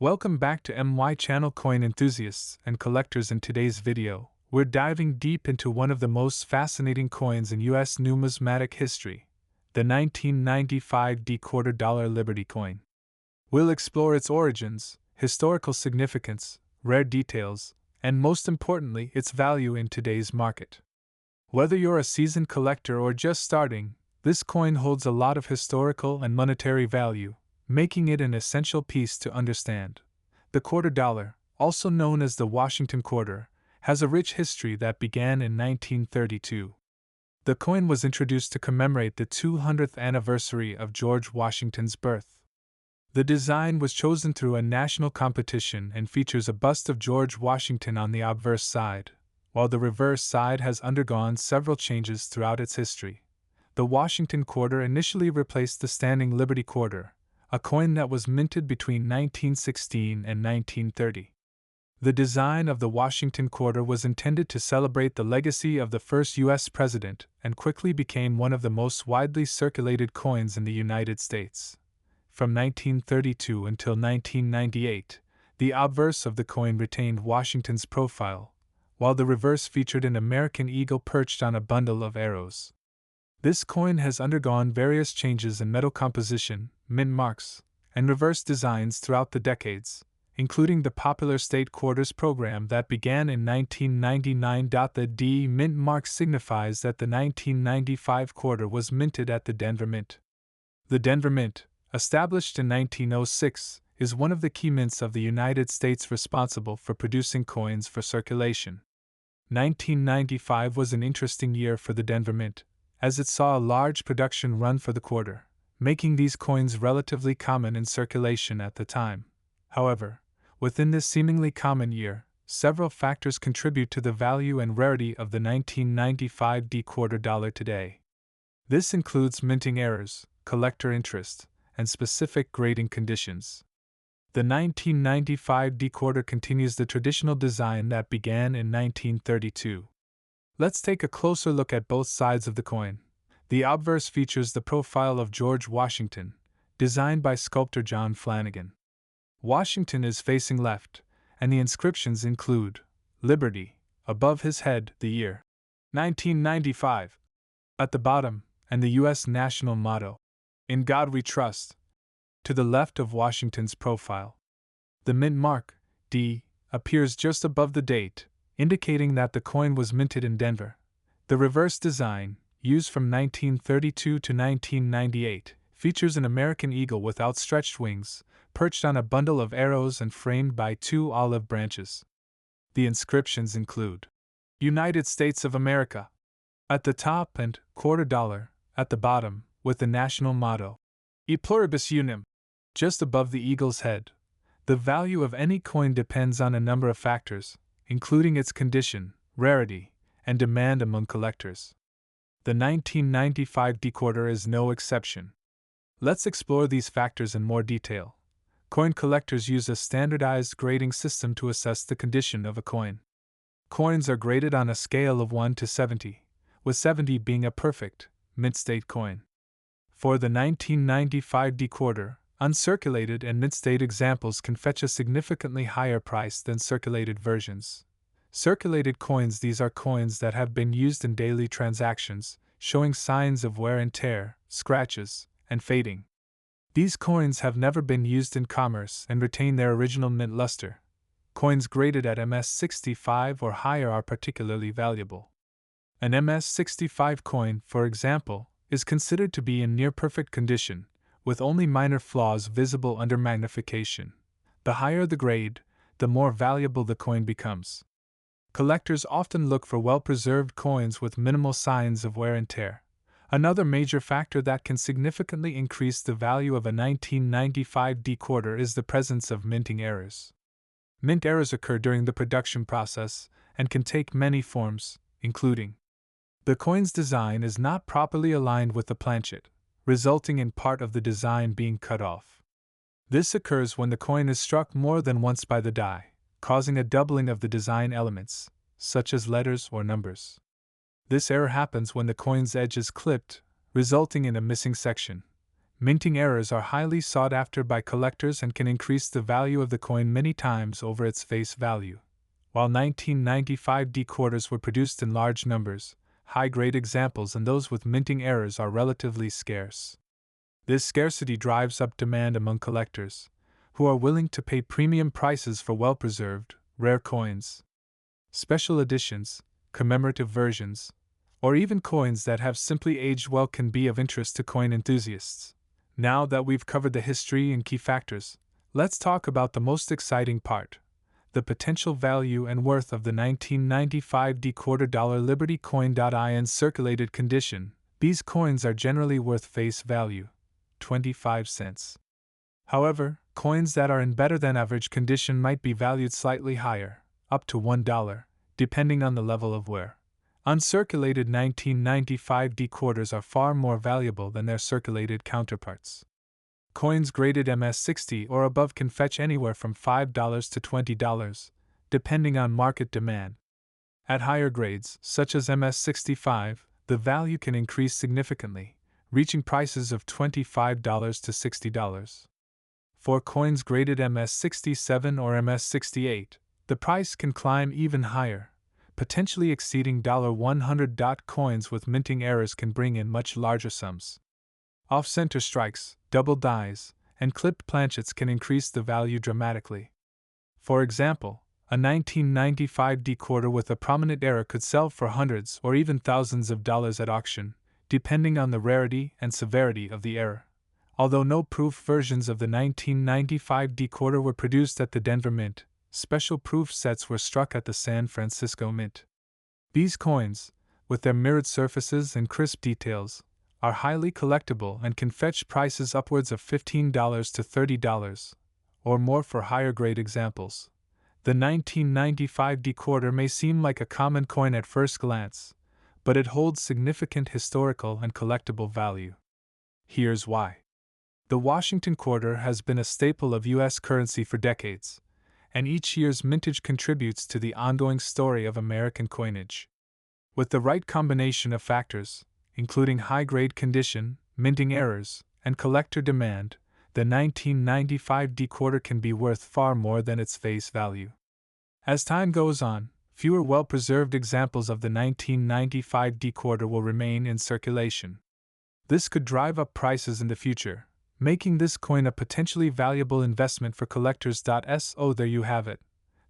Welcome back to MY channel coin enthusiasts and collectors. In today's video, we're diving deep into one of the most fascinating coins in US numismatic history, the 1995 quarter dollar Liberty coin. We'll explore its origins, historical significance, rare details, and most importantly, its value in today's market. Whether you're a seasoned collector or just starting, this coin holds a lot of historical and monetary value, making it an essential piece to understand. The quarter dollar, also known as the Washington quarter, has a rich history that began in 1932. The coin was introduced to commemorate the 200th anniversary of George Washington's birth. The design was chosen through a national competition and features a bust of George Washington on the obverse side, while the reverse side has undergone several changes throughout its history. The Washington quarter initially replaced the standing Liberty quarter, a coin that was minted between 1916 and 1930. The design of the Washington quarter was intended to celebrate the legacy of the first U.S. president and quickly became one of the most widely circulated coins in the United States. From 1932 until 1998, the obverse of the coin retained Washington's profile, while the reverse featured an American eagle perched on a bundle of arrows. This coin has undergone various changes in metal composition, mint marks, and reverse designs throughout the decades, including the popular state quarters program that began in 1999. The D mint mark signifies that the 1995 quarter was minted at the Denver Mint. The Denver Mint, established in 1906, is one of the key mints of the United States responsible for producing coins for circulation. 1995 was an interesting year for the Denver Mint, as it saw a large production run for the quarter, making these coins relatively common in circulation at the time. However, within this seemingly common year, several factors contribute to the value and rarity of the 1995 quarter dollar today. This includes minting errors, collector interest, and specific grading conditions. The 1995 quarter continues the traditional design that began in 1932. Let's take a closer look at both sides of the coin. The obverse features the profile of George Washington, designed by sculptor John Flanagan. Washington is facing left, and the inscriptions include Liberty, above his head, the year 1995, at the bottom, and the U.S. national motto, In God We Trust, to the left of Washington's profile. The mint mark, D, appears just above the date, indicating that the coin was minted in Denver. The reverse design, used from 1932 to 1998, features an American eagle with outstretched wings, perched on a bundle of arrows and framed by two olive branches. The inscriptions include United States of America at the top and quarter dollar at the bottom, with the national motto, E pluribus unum, just above the eagle's head. The value of any coin depends on a number of factors, including its condition, rarity, and demand among collectors. The 1995 quarter is no exception. Let's explore these factors in more detail. Coin collectors use a standardized grading system to assess the condition of a coin. Coins are graded on a scale of 1 to 70, with 70 being a perfect, mint state coin. For the 1995 quarter, uncirculated and mint-state examples can fetch a significantly higher price than circulated versions. Circulated coins: these are coins that have been used in daily transactions, showing signs of wear and tear, scratches, and fading. These coins have never been used in commerce and retain their original mint luster. Coins graded at MS65 or higher are particularly valuable. An MS65 coin, for example, is considered to be in near-perfect condition, with only minor flaws visible under magnification. The higher the grade, the more valuable the coin becomes. Collectors often look for well-preserved coins with minimal signs of wear and tear. Another major factor that can significantly increase the value of a 1995 quarter is the presence of minting errors. Mint errors occur during the production process and can take many forms, including the coin's design is not properly aligned with the planchet, resulting in part of the design being cut off. This occurs when the coin is struck more than once by the die, causing a doubling of the design elements, such as letters or numbers. This error happens when the coin's edge is clipped, resulting in a missing section, Minting errors are highly sought after by collectors and can increase the value of the coin many times over its face value. While 1995 D-quarters were produced in large numbers, high-grade examples and those with minting errors are relatively scarce. This scarcity drives up demand among collectors, who are willing to pay premium prices for well-preserved, rare coins. Special editions, commemorative versions, or even coins that have simply aged well can be of interest to coin enthusiasts. Now that we've covered the history and key factors, let's talk about the most exciting part: the potential value and worth of the 1995 D-quarter dollar Liberty coin. In circulated condition, these coins are generally worth face value, 25 cents. However, coins that are in better than average condition might be valued slightly higher, up to $1, depending on the level of wear. Uncirculated 1995 D-quarters are far more valuable than their circulated counterparts. Coins graded MS-60 or above can fetch anywhere from $5 to $20, depending on market demand. At higher grades, such as MS-65, the value can increase significantly, reaching prices of $25 to $60. For coins graded MS-67 or MS-68, the price can climb even higher, potentially exceeding $100. Coins with minting errors can bring in much larger sums. Off-center strikes, double dies, and clipped planchets can increase the value dramatically. For example, a 1995 D-quarter with a prominent error could sell for hundreds or even thousands of dollars at auction, depending on the rarity and severity of the error. Although no proof versions of the 1995 D-quarter were produced at the Denver Mint, special proof sets were struck at the San Francisco Mint. These coins, with their mirrored surfaces and crisp details, are highly collectible and can fetch prices upwards of $15 to $30, or more for higher grade examples. The 1995 D-quarter may seem like a common coin at first glance, but it holds significant historical and collectible value. Here's why. The Washington quarter has been a staple of U.S. currency for decades, and each year's mintage contributes to the ongoing story of American coinage. With the right combination of factors, including high-grade condition, minting errors, and collector demand, the 1995 D-quarter can be worth far more than its face value. As time goes on, fewer well-preserved examples of the 1995 D-quarter will remain in circulation. This could drive up prices in the future, making this coin a potentially valuable investment for collectors. So there you have it,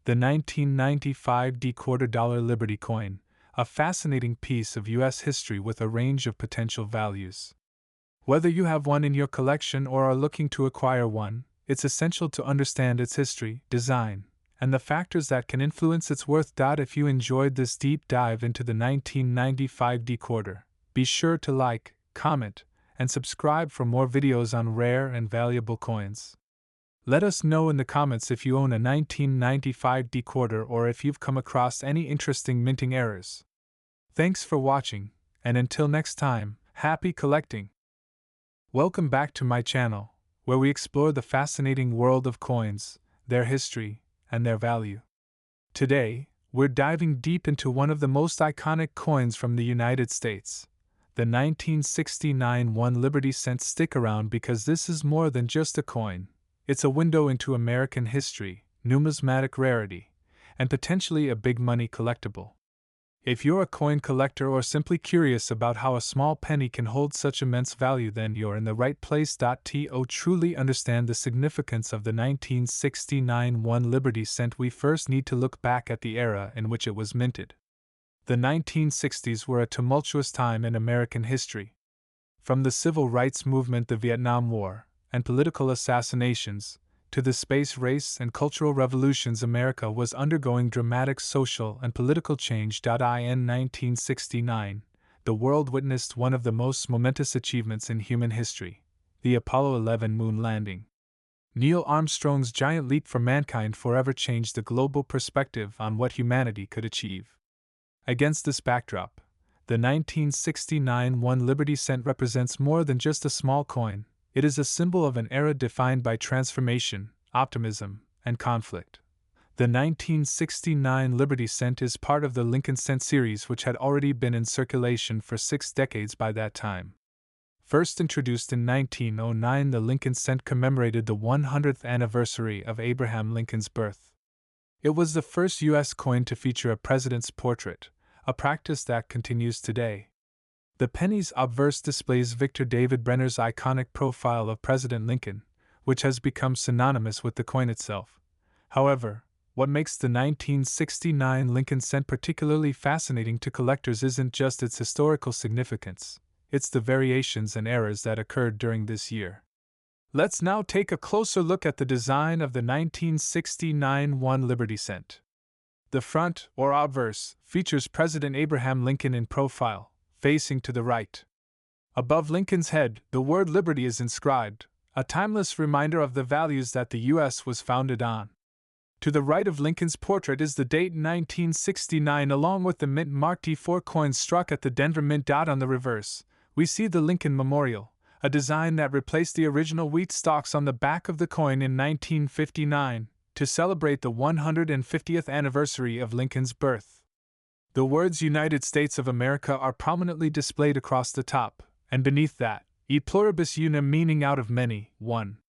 the 1995 D-quarter dollar Liberty coin, a fascinating piece of U.S. history with a range of potential values. Whether you have one in your collection or are looking to acquire one, it's essential to understand its history, design, and the factors that can influence its worth. If you enjoyed this deep dive into the 1995 D-quarter, be sure to like, comment, and subscribe for more videos on rare and valuable coins. Let us know in the comments if you own a 1995 D-quarter or if you've come across any interesting minting errors. Thanks for watching, and until next time, happy collecting! Welcome back to my channel, where we explore the fascinating world of coins, their history, and their value. Today, we're diving deep into one of the most iconic coins from the United States, the 1969 1 Liberty cent. Stick around because this is more than just a coin. It's a window into American history, numismatic rarity, and potentially a big money collectible. If you're a coin collector or simply curious about how a small penny can hold such immense value, then you're in the right place. To truly understand the significance of the 1969 1 Liberty cent, we first need to look back at the era in which it was minted. The 1960s were a tumultuous time in American history. From the Civil Rights Movement, the Vietnam War, and political assassinations, to the space race and cultural revolutions, America was undergoing dramatic social and political change. In 1969, the world witnessed one of the most momentous achievements in human history, the Apollo 11 moon landing. Neil Armstrong's giant leap for mankind forever changed the global perspective on what humanity could achieve. Against this backdrop, the 1969 1 Liberty cent represents more than just a small coin. It is a symbol of an era defined by transformation, optimism, and conflict. The 1969 Liberty cent is part of the Lincoln cent series, which had already been in circulation for 6 decades by that time. First introduced in 1909, the Lincoln cent commemorated the 100th anniversary of Abraham Lincoln's birth. It was the first U.S. coin to feature a president's portrait, a practice that continues today. The penny's obverse displays Victor David Brenner's iconic profile of President Lincoln, which has become synonymous with the coin itself. However, what makes the 1969 Lincoln cent particularly fascinating to collectors isn't just its historical significance, it's the variations and errors that occurred during this year. Let's now take a closer look at the design of the 1969 Liberty cent. The front, or obverse, features President Abraham Lincoln in profile, facing to the right. Above Lincoln's head, the word Liberty is inscribed, a timeless reminder of the values that the U.S. was founded on. To the right of Lincoln's portrait is the date 1969 along with the mint mark T4 coin struck at the Denver Mint. On the reverse, we see the Lincoln Memorial, a design that replaced the original wheat stalks on the back of the coin in 1959 to celebrate the 150th anniversary of Lincoln's birth. The words United States of America are prominently displayed across the top, and beneath that, E pluribus unum, meaning out of many, one.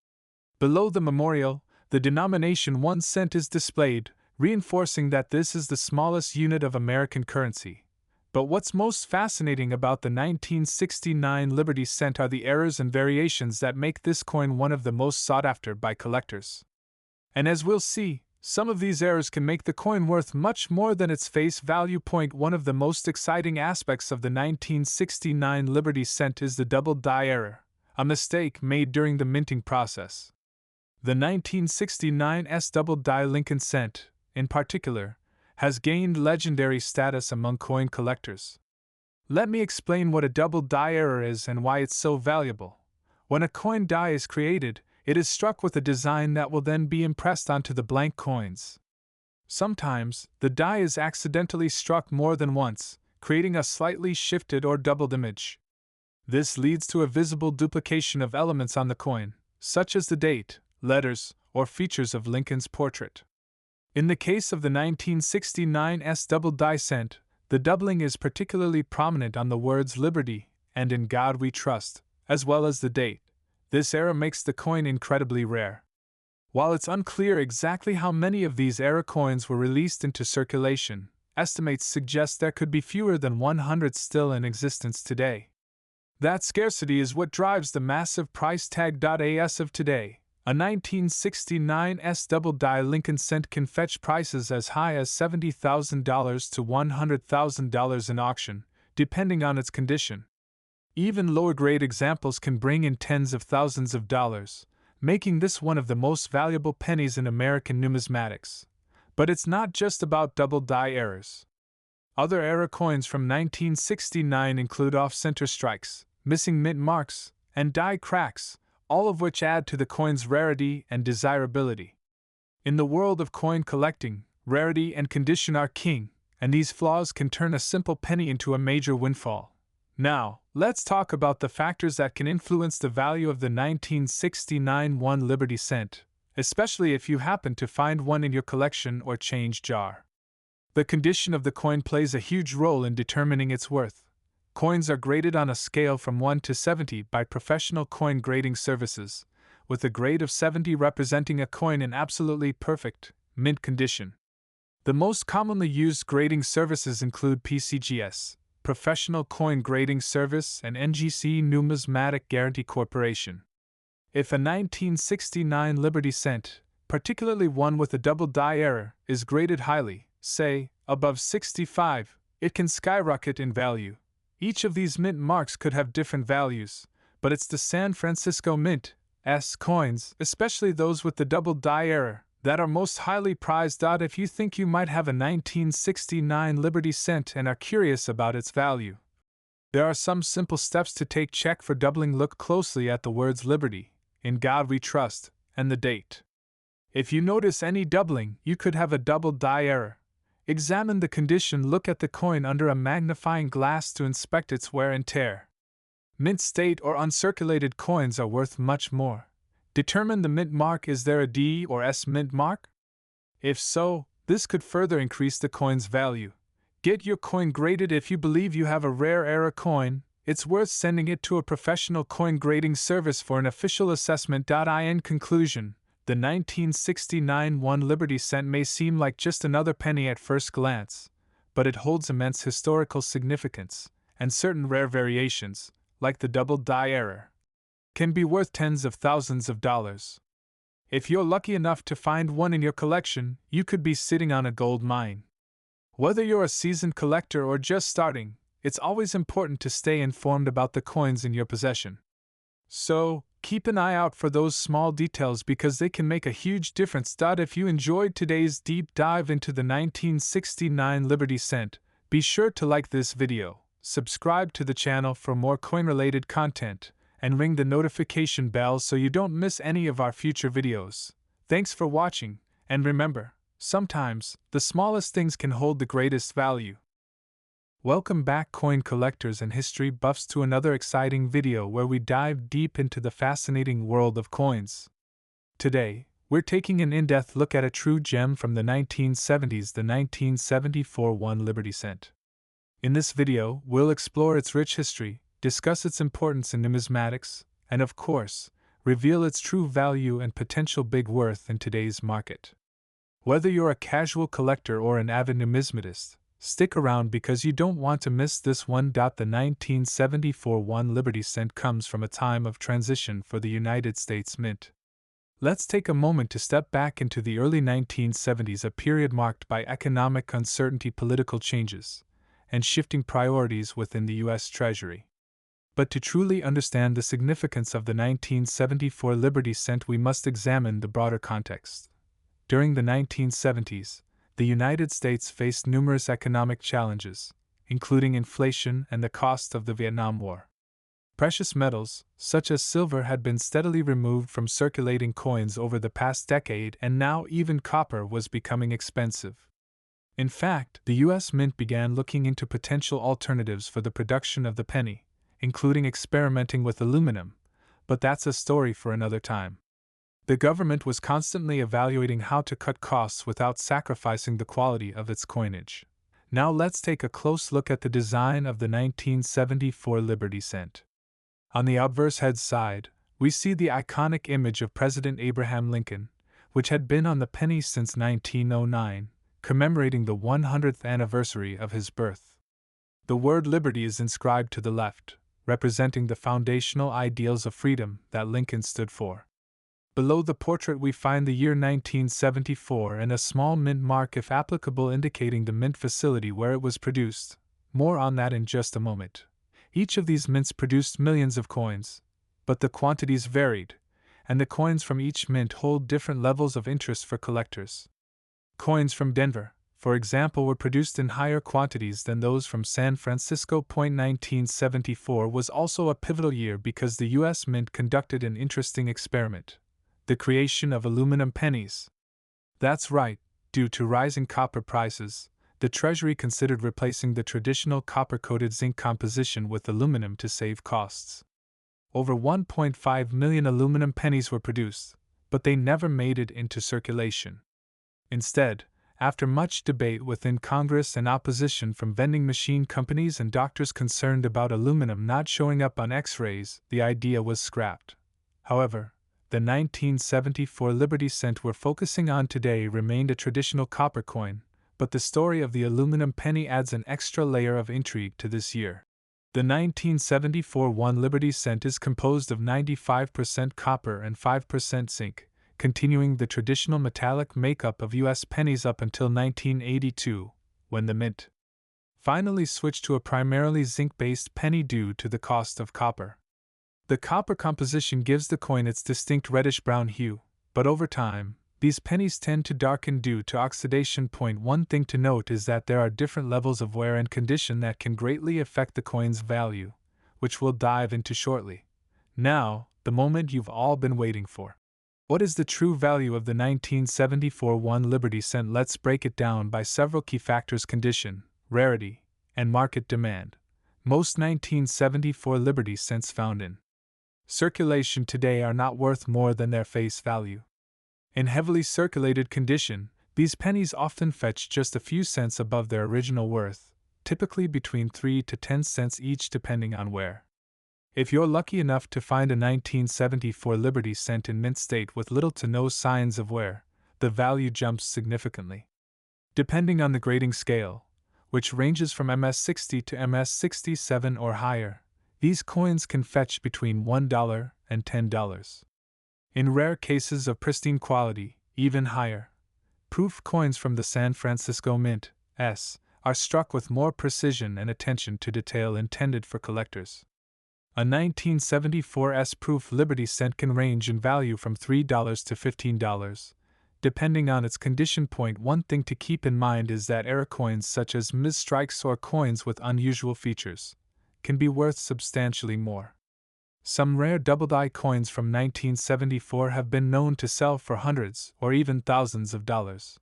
Below the memorial, the denomination 1 cent is displayed, reinforcing that this is the smallest unit of American currency. But what's most fascinating about the 1969 Liberty cent are the errors and variations that make this coin one of the most sought after by collectors. And as we'll see, some of these errors can make the coin worth much more than its face value. One of the most exciting aspects of the 1969 Liberty cent is the double die error, a mistake made during the minting process. The 1969 double die Lincoln cent, in particular, has gained legendary status among coin collectors. Let me explain what a double die error is and why it's so valuable. When a coin die is created, it is struck with a design that will then be impressed onto the blank coins. Sometimes, the die is accidentally struck more than once, creating a slightly shifted or doubled image. This leads to a visible duplication of elements on the coin, such as the date, letters, or features of Lincoln's portrait. In the case of the 1969 double die cent, the doubling is particularly prominent on the words Liberty and In God We Trust, as well as the date. This error makes the coin incredibly rare. While it's unclear exactly how many of these error coins were released into circulation, estimates suggest there could be fewer than 100 still in existence today. That scarcity is what drives the massive price tag. As of today, a 1969 double die Lincoln cent can fetch prices as high as $70,000 to $100,000 in auction, depending on its condition. Even lower-grade examples can bring in tens of thousands of dollars, making this one of the most valuable pennies in American numismatics. But it's not just about double die errors. Other error coins from 1969 include off-center strikes, missing mint marks, and die cracks, all of which add to the coin's rarity and desirability. In the world of coin collecting, rarity and condition are king, and these flaws can turn a simple penny into a major windfall. Now, let's talk about the factors that can influence the value of the 1969 Liberty cent, especially if you happen to find one in your collection or change jar. The condition of the coin plays a huge role in determining its worth. Coins are graded on a scale from 1 to 70 by professional coin grading services, with a grade of 70 representing a coin in absolutely perfect, mint condition. The most commonly used grading services include PCGS, Professional Coin Grading Service, and NGC Numismatic Guarantee Corporation. If a 1969 Liberty cent, particularly one with a double die error, is graded highly, say, above 65, it can skyrocket in value. Each of these mint marks could have different values, but it's the San Francisco Mint's coins, especially those with the double die error, that are most highly prized. If you think you might have a 1969 Liberty cent and are curious about its value, there are some simple steps to take. Check for doubling. Look closely at the words Liberty, In God We Trust, and the date. If you notice any doubling, you could have a double die error. Examine the condition. Look at the coin under a magnifying glass to inspect its wear and tear. Mint state or uncirculated coins are worth much more. Determine the mint mark. Is there a D or S mint mark? If so, this could further increase the coin's value. Get your coin graded. If you believe you have a rare error coin, it's worth sending it to a professional coin grading service for an official assessment. In conclusion, the 1969 1 Liberty cent may seem like just another penny at first glance, but it holds immense historical significance, and certain rare variations, like the double die error, can be worth tens of thousands of dollars. If you're lucky enough to find one in your collection, you could be sitting on a gold mine. Whether you're a seasoned collector or just starting, it's always important to stay informed about the coins in your possession. So, keep an eye out for those small details because they can make a huge difference. If you enjoyed today's deep dive into the 1969 Liberty cent, be sure to like this video, subscribe to the channel for more coin-related content, and ring the notification bell so you don't miss any of our future videos. Thanks for watching, and remember, sometimes, the smallest things can hold the greatest value. Welcome back, coin collectors and history buffs, to another exciting video where we dive deep into the fascinating world of coins. Today, we're taking an in-depth look at a true gem from the 1970s, the 1974 1 Liberty cent. In this video, we'll explore its rich history, discuss its importance in numismatics, and of course, reveal its true value and potential big worth in today's market. Whether you're a casual collector or an avid numismatist, stick around because you don't want to miss this one. The 1974 1 Liberty cent comes from a time of transition for the United States Mint. Let's take a moment to step back into the early 1970s, a period marked by economic uncertainty, political changes, and shifting priorities within the U.S. Treasury. But to truly understand the significance of the 1974 Liberty cent, we must examine the broader context. During the 1970s, the United States faced numerous economic challenges, including inflation and the cost of the Vietnam War. Precious metals, such as silver, had been steadily removed from circulating coins over the past decade, and now even copper was becoming expensive. In fact, the U.S. Mint began looking into potential alternatives for the production of the penny, including experimenting with aluminum, but that's a story for another time. The government was constantly evaluating how to cut costs without sacrificing the quality of its coinage. Now let's take a close look at the design of the 1974 Liberty cent. On the obverse head side, we see the iconic image of President Abraham Lincoln, which had been on the penny since 1909, commemorating the 100th anniversary of his birth. The word liberty is inscribed to the left, representing the foundational ideals of freedom that Lincoln stood for. Below the portrait we find the year 1974 and a small mint mark, if applicable, indicating the mint facility where it was produced. More on that in just a moment. Each of these mints produced millions of coins, but the quantities varied, and the coins from each mint hold different levels of interest for collectors. Coins from Denver, for example, were produced in higher quantities than those from San Francisco. 1974 was also a pivotal year because the U.S. Mint conducted an interesting experiment: the creation of aluminum pennies. That's right, due to rising copper prices, the Treasury considered replacing the traditional copper-coated zinc composition with aluminum to save costs. Over 1.5 million aluminum pennies were produced, but they never made it into circulation. Instead, after much debate within Congress and opposition from vending machine companies and doctors concerned about aluminum not showing up on X-rays, the idea was scrapped. However, the 1974 Liberty cent we're focusing on today remained a traditional copper coin, but the story of the aluminum penny adds an extra layer of intrigue to this year. The 1974 1 Liberty cent is composed of 95% copper and 5% zinc, continuing the traditional metallic makeup of U.S. pennies up until 1982, when the mint finally switched to a primarily zinc-based penny due to the cost of copper. The copper composition gives the coin its distinct reddish-brown hue, but over time, these pennies tend to darken due to oxidation. One thing to note is that there are different levels of wear and condition that can greatly affect the coin's value, which we'll dive into shortly. Now, the moment you've all been waiting for. What is the true value of the 1974 1 Liberty cent? Let's break it down by several key factors: condition, rarity, and market demand. Most 1974 Liberty cents found in circulation today are not worth more than their face value. In heavily circulated condition, these pennies often fetch just a few cents above their original worth, typically between 3 to 10 cents each depending on where. If you're lucky enough to find a 1974 Liberty cent in mint state with little to no signs of wear, the value jumps significantly. Depending on the grading scale, which ranges from MS-60 to MS-67 or higher, these coins can fetch between $1 and $10. In rare cases of pristine quality, even higher. Proof coins from the San Francisco Mint, S, are struck with more precision and attention to detail intended for collectors. A 1974 S-proof Liberty cent can range in value from $3 to $15, depending on its condition. One thing to keep in mind is that era coins such as Ms. strikes or coins with unusual features can be worth substantially more. Some rare double-die coins from 1974 have been known to sell for hundreds or even thousands of dollars.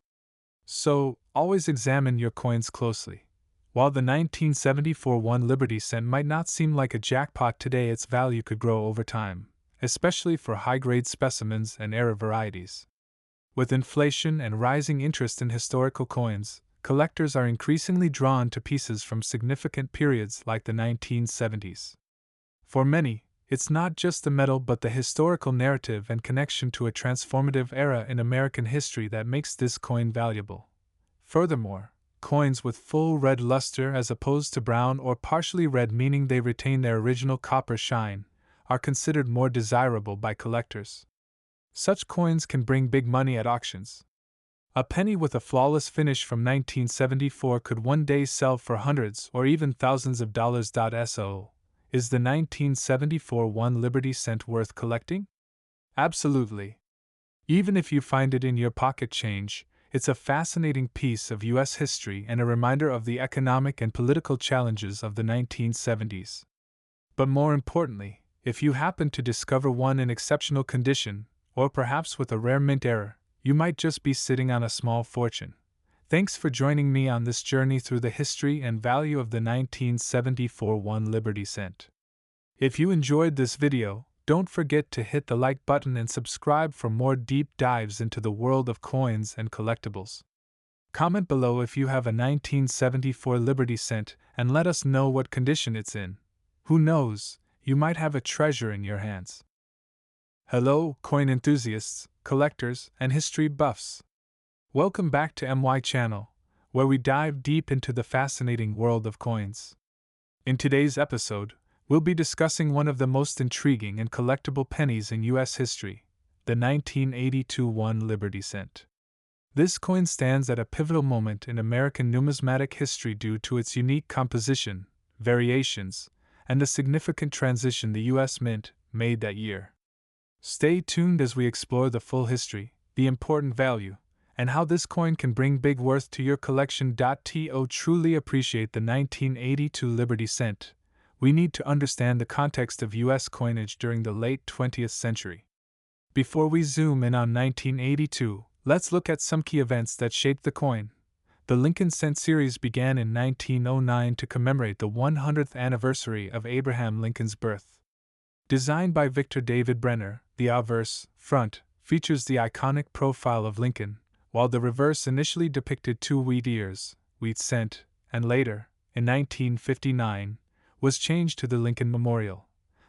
So, always examine your coins closely. While the 1974 1 Liberty cent might not seem like a jackpot today, its value could grow over time, especially for high-grade specimens and era varieties. With inflation and rising interest in historical coins, collectors are increasingly drawn to pieces from significant periods like the 1970s. For many, it's not just the metal but the historical narrative and connection to a transformative era in American history that makes this coin valuable. Furthermore, coins with full red luster as opposed to brown or partially red, meaning they retain their original copper shine, are considered more desirable by collectors. Such coins can bring big money at auctions. A penny with a flawless finish from 1974 could one day sell for hundreds or even thousands of dollars. So, is the 1974 1 Liberty cent worth collecting? Absolutely. Even if you find it in your pocket change, it's a fascinating piece of U.S. history and a reminder of the economic and political challenges of the 1970s. But more importantly, if you happen to discover one in exceptional condition, or perhaps with a rare mint error, you might just be sitting on a small fortune. Thanks for joining me on this journey through the history and value of the 1974 1 Liberty cent. If you enjoyed this video, don't forget to hit the like button and subscribe for more deep dives into the world of coins and collectibles. Comment below if you have a 1974 Liberty cent and let us know what condition it's in. Who knows, you might have a treasure in your hands. Hello, coin enthusiasts, collectors, and history buffs. Welcome back to MY Channel, where we dive deep into the fascinating world of coins. In today's episode, we'll be discussing one of the most intriguing and collectible pennies in U.S. history, the 1982 1 Liberty cent. This coin stands at a pivotal moment in American numismatic history due to its unique composition, variations, and the significant transition the U.S. Mint made that year. Stay tuned as we explore the full history, the important value, and how this coin can bring big worth to your collection. To truly appreciate the 1982 Liberty cent, we need to understand the context of U.S. coinage during the late 20th century. Before we zoom in on 1982, let's look at some key events that shaped the coin. The Lincoln Cent series began in 1909 to commemorate the 100th anniversary of Abraham Lincoln's birth. Designed by Victor David Brenner, the obverse, front, features the iconic profile of Lincoln, while the reverse initially depicted two wheat ears, wheat cent, and later, in 1959, was changed to the Lincoln Memorial.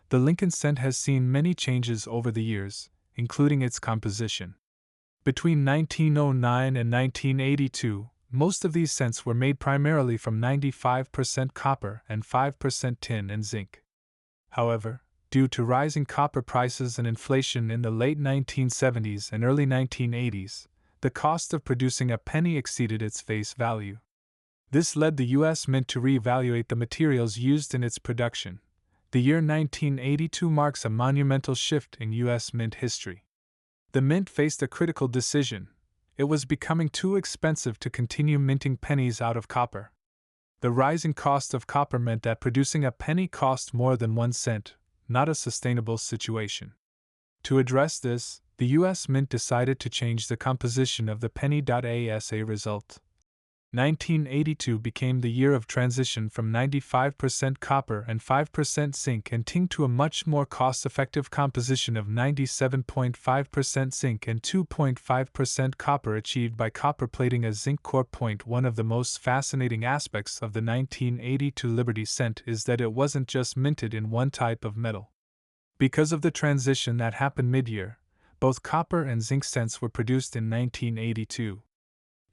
The Lincoln cent has seen many changes over the years, including its composition. Between 1909 and 1982, most of these cents were made primarily from 95% copper and 5% tin and zinc. However, due to rising copper prices and inflation in the late 1970s and early 1980s, the cost of producing a penny exceeded its face value. This led the U.S. Mint to reevaluate the materials used in its production. The year 1982 marks a monumental shift in U.S. Mint history. The Mint faced a critical decision. It was becoming too expensive to continue minting pennies out of copper. The rising cost of copper meant that producing a penny cost more than 1 cent, not a sustainable situation. To address this, the U.S. Mint decided to change the composition of the penny. As a result, 1982 became the year of transition from 95% copper and 5% zinc and tin to a much more cost-effective composition of 97.5% zinc and 2.5% copper achieved by copper plating a zinc core. One of the most fascinating aspects of the 1982 Liberty Cent is that it wasn't just minted in one type of metal. Because of the transition that happened mid-year, both copper and zinc cents were produced in 1982.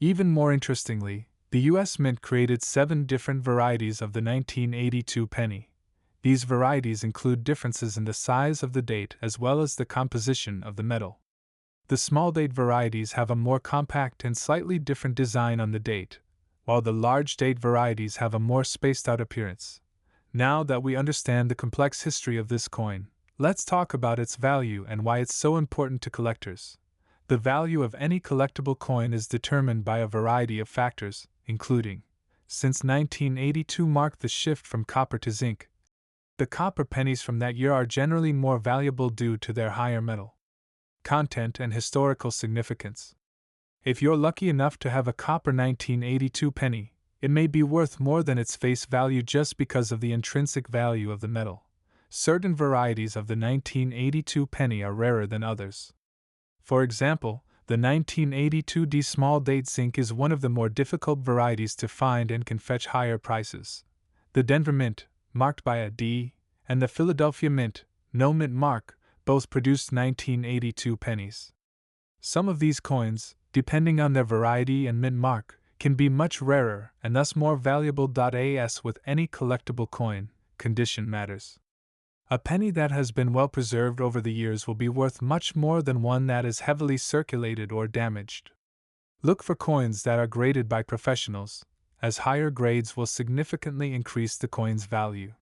Even more interestingly, the U.S. Mint created 7 different varieties of the 1982 penny. These varieties include differences in the size of the date as well as the composition of the metal. The small date varieties have a more compact and slightly different design on the date, while the large date varieties have a more spaced out appearance. Now that we understand the complex history of this coin, let's talk about its value and why it's so important to collectors. The value of any collectible coin is determined by a variety of factors, including, since 1982 marked the shift from copper to zinc, the copper pennies from that year are generally more valuable due to their higher metal content and historical significance. If you're lucky enough to have a copper 1982 penny, it may be worth more than its face value just because of the intrinsic value of the metal. Certain varieties of the 1982 penny are rarer than others. For example, the 1982D small date zinc is one of the more difficult varieties to find and can fetch higher prices. The Denver Mint, marked by a D, and the Philadelphia Mint, no mint mark, both produced 1982 pennies. Some of these coins, depending on their variety and mint mark, can be much rarer and thus more valuable. As with any collectible coin, condition matters. A penny that has been well preserved over the years will be worth much more than one that is heavily circulated or damaged. Look for coins that are graded by professionals, as higher grades will significantly increase the coin's value.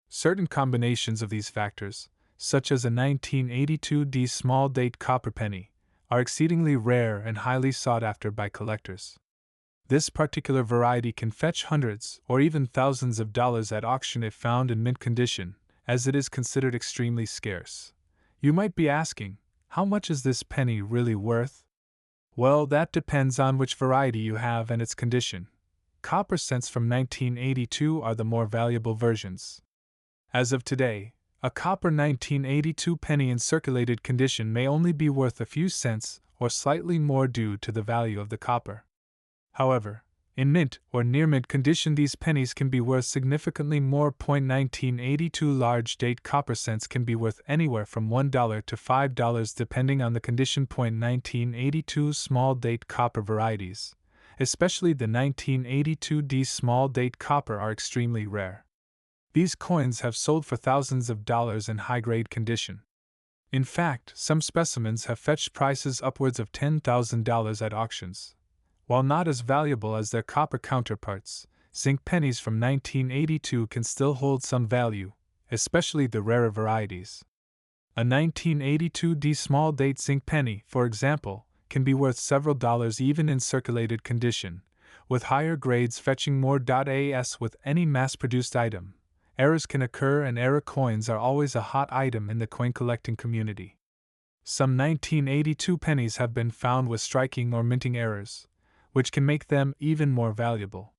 Certain combinations of these factors, such as a 1982D small date copper penny, are exceedingly rare and highly sought after by collectors. This particular variety can fetch hundreds or even thousands of dollars at auction if found in mint condition, as it is considered extremely scarce. You might be asking, how much is this penny really worth? Well, that depends on which variety you have and its condition. Copper cents from 1982 are the more valuable versions. As of today, a copper 1982 penny in circulated condition may only be worth a few cents or slightly more due to the value of the copper. However, in mint or near mint condition, these pennies can be worth significantly more. 1982 large date copper cents can be worth anywhere from $1 to $5 depending on the condition. 1982 small date copper varieties, especially the 1982D small date copper, are extremely rare. These coins have sold for thousands of dollars in high-grade condition. In fact, some specimens have fetched prices upwards of $10,000 at auctions. While not as valuable as their copper counterparts, zinc pennies from 1982 can still hold some value, especially the rarer varieties. A 1982D small date zinc penny, for example, can be worth several dollars even in circulated condition, with higher grades fetching more. As with any mass-produced item, errors can occur, and error coins are always a hot item in the coin collecting community. Some 1982 pennies have been found with striking or minting errors, which can make them even more valuable.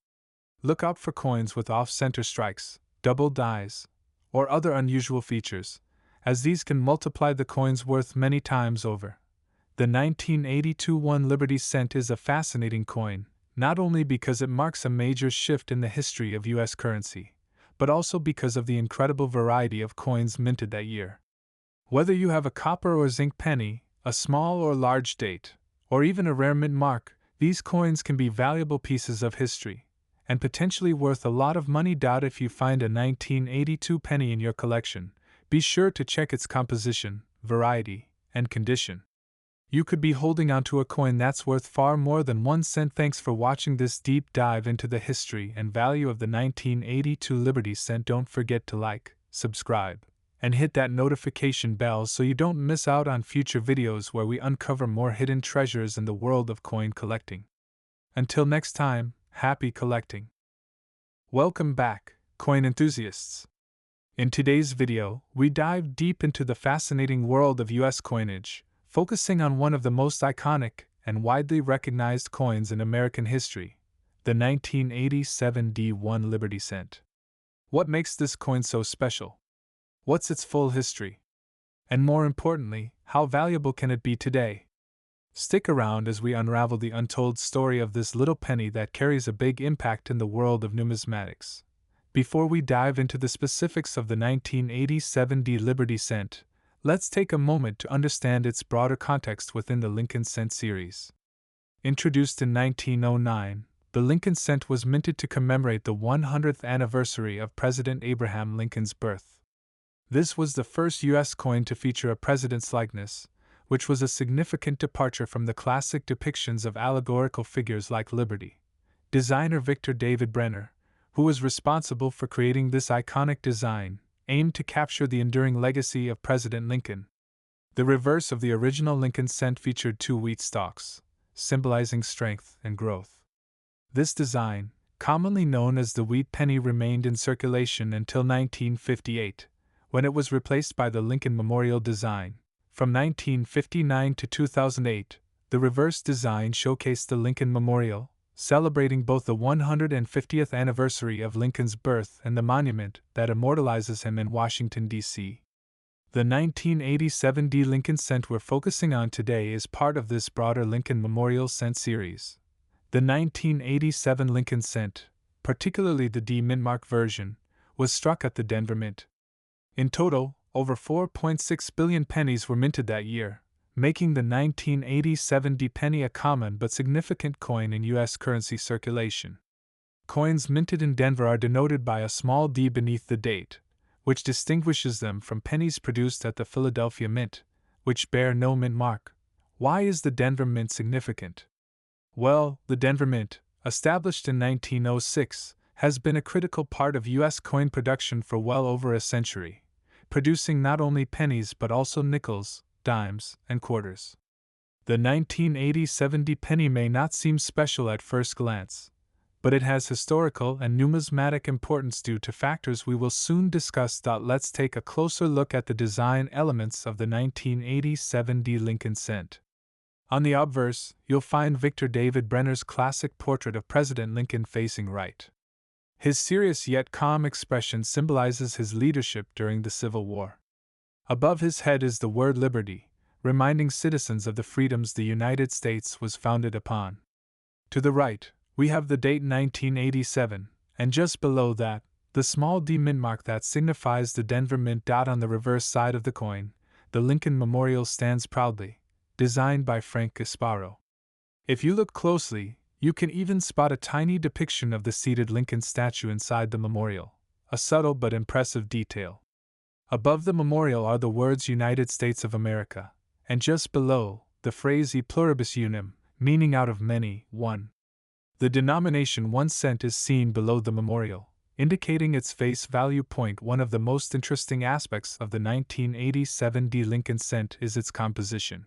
Look out for coins with off-center strikes, double dies, or other unusual features, as these can multiply the coin's worth many times over. The 1982 1 Liberty Cent is a fascinating coin, not only because it marks a major shift in the history of U.S. currency, but also because of the incredible variety of coins minted that year. Whether you have a copper or zinc penny, a small or large date, or even a rare mint mark, these coins can be valuable pieces of history, and potentially worth a lot of money. If you find a 1982 penny in your collection, be sure to check its composition, variety, and condition. You could be holding onto a coin that's worth far more than 1 cent. Thanks for watching this deep dive into the history and value of the 1982 Liberty Cent. Don't forget to like, subscribe, and hit that notification bell so you don't miss out on future videos where we uncover more hidden treasures in the world of coin collecting. Until next time, happy collecting! Welcome back, coin enthusiasts! In today's video, we dive deep into the fascinating world of US coinage, focusing on one of the most iconic and widely recognized coins in American history, the 1987 D1 Liberty Cent. What makes this coin so special? What's its full history? And more importantly, how valuable can it be today? Stick around as we unravel the untold story of this little penny that carries a big impact in the world of numismatics. Before we dive into the specifics of the 1987 D Liberty Cent, let's take a moment to understand its broader context within the Lincoln Cent series. Introduced in 1909, the Lincoln Cent was minted to commemorate the 100th anniversary of President Abraham Lincoln's birth. This was the first U.S. coin to feature a president's likeness, which was a significant departure from the classic depictions of allegorical figures like Liberty. Designer Victor David Brenner, who was responsible for creating this iconic design, aimed to capture the enduring legacy of President Lincoln. The reverse of the original Lincoln Cent featured two wheat stalks, symbolizing strength and growth. This design, commonly known as the wheat penny, remained in circulation until 1958, when it was replaced by the Lincoln Memorial design. From 1959 to 2008, the reverse design showcased the Lincoln Memorial, celebrating both the 150th anniversary of Lincoln's birth and the monument that immortalizes him in Washington, D.C. The 1987 D Lincoln Cent we're focusing on today is part of this broader Lincoln Memorial Cent series. The 1987 Lincoln Cent, particularly the D Mintmark version, was struck at the Denver Mint. In total, over 4.6 billion pennies were minted that year, making the 1987 D penny a common but significant coin in U.S. currency circulation. Coins minted in Denver are denoted by a small d beneath the date, which distinguishes them from pennies produced at the Philadelphia Mint, which bear no mint mark. Why is the Denver Mint significant? Well, the Denver Mint, established in 1906, has been a critical part of U.S. coin production for well over a century, producing not only pennies but also nickels, dimes, and quarters. The 1987 D penny may not seem special at first glance, but it has historical and numismatic importance due to factors we will soon discuss. Let's take a closer look at the design elements of the 1987 D Lincoln Cent. On the obverse, you'll find Victor David Brenner's classic portrait of President Lincoln facing right. His serious yet calm expression symbolizes his leadership during the Civil War. Above his head is the word liberty, reminding citizens of the freedoms the United States was founded upon. To the right, we have the date 1987, and just below that, the small D mintmark that signifies the Denver Mint. On the reverse side of the coin, the Lincoln Memorial stands proudly, designed by Frank Gasparo. If you look closely, you can even spot a tiny depiction of the seated Lincoln statue inside the memorial, a subtle but impressive detail. Above the memorial are the words United States of America, and just below, the phrase E pluribus unum, meaning out of many, one. The denomination 1 cent is seen below the memorial, indicating its face value. One of the most interesting aspects of the 1987 D Lincoln Cent is its composition.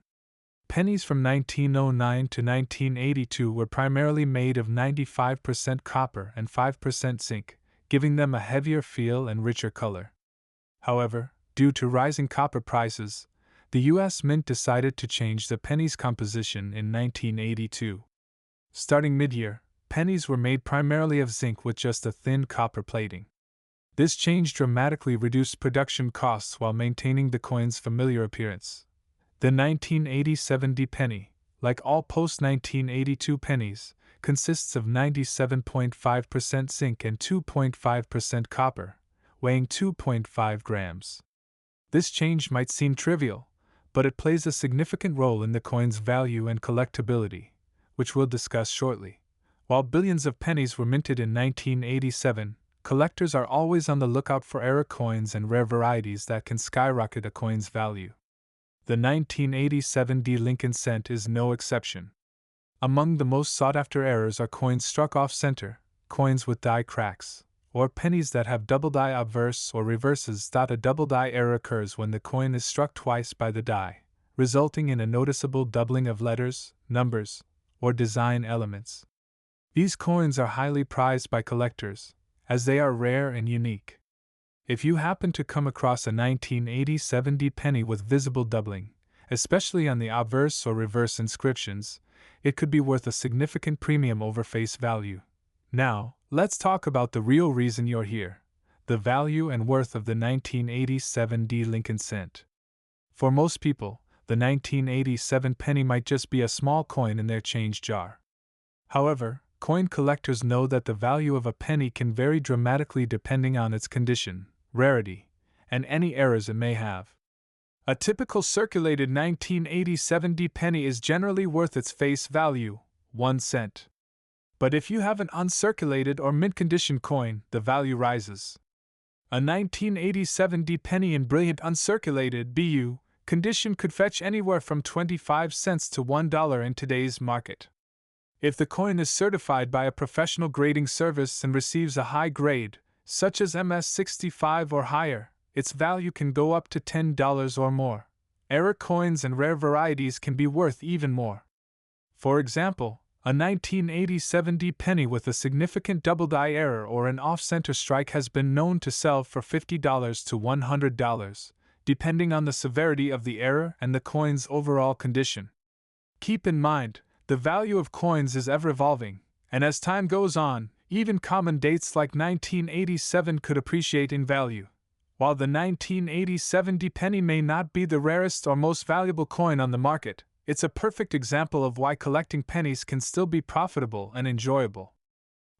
Pennies from 1909 to 1982 were primarily made of 95% copper and 5% zinc, giving them a heavier feel and richer color. However, due to rising copper prices, the U.S. Mint decided to change the penny's composition in 1982. Starting mid-year, pennies were made primarily of zinc with just a thin copper plating. This change dramatically reduced production costs while maintaining the coin's familiar appearance. The 1987 D penny, like all post-1982 pennies, consists of 97.5% zinc and 2.5% copper, weighing 2.5 grams. This change might seem trivial, but it plays a significant role in the coin's value and collectability, which we'll discuss shortly. While billions of pennies were minted in 1987, collectors are always on the lookout for error coins and rare varieties that can skyrocket a coin's value. The 1987 D Lincoln Cent is no exception. Among the most sought-after errors are coins struck off-center, coins with die cracks, or pennies that have double die obverse or reverses. A double die error occurs when the coin is struck twice by the die, resulting in a noticeable doubling of letters, numbers, or design elements. These coins are highly prized by collectors, as they are rare and unique. If you happen to come across a 1987 D penny with visible doubling, especially on the obverse or reverse inscriptions, it could be worth a significant premium over face value. Now, let's talk about the real reason you're here: the value and worth of the 1987 Lincoln cent. For most people, the 1987 penny might just be a small coin in their change jar. However, coin collectors know that the value of a penny can vary dramatically depending on its condition, rarity, and any errors it may have. A typical circulated 1987 penny is generally worth its face value, 1 cent. But if you have an uncirculated or mint-condition coin, the value rises. A 1987 penny in brilliant uncirculated BU condition could fetch anywhere from 25 cents to $1 in today's market. If the coin is certified by a professional grading service and receives a high grade, such as MS65 or higher, its value can go up to $10 or more. Error coins and rare varieties can be worth even more. For example, a 1987 penny with a significant double-die error or an off-center strike has been known to sell for $50 to $100, depending on the severity of the error and the coin's overall condition. Keep in mind, the value of coins is ever-evolving, and as time goes on, even common dates like 1987 could appreciate in value. While the 1987 penny may not be the rarest or most valuable coin on the market, it's a perfect example of why collecting pennies can still be profitable and enjoyable.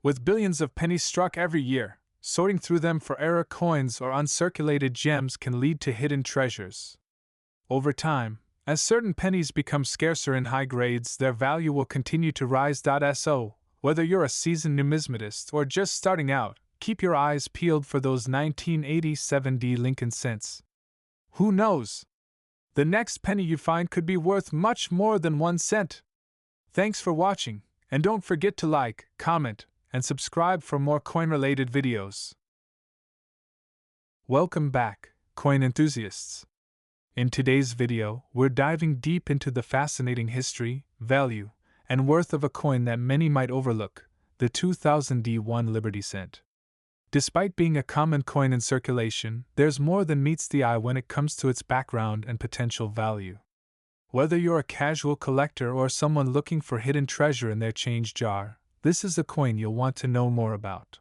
With billions of pennies struck every year, sorting through them for error coins or uncirculated gems can lead to hidden treasures. Over time, as certain pennies become scarcer in high grades, their value will continue to rise. So, whether you're a seasoned numismatist or just starting out, keep your eyes peeled for those 1987 Lincoln cents. Who knows? The next penny you find could be worth much more than 1 cent. Thanks for watching, and don't forget to like, comment, and subscribe for more coin-related videos. Welcome back, coin enthusiasts. In today's video, we're diving deep into the fascinating history, value, and worth of a coin that many might overlook, the 2001 Liberty Cent. Despite being a common coin in circulation, there's more than meets the eye when it comes to its background and potential value. Whether you're a casual collector or someone looking for hidden treasure in their change jar, this is a coin you'll want to know more about.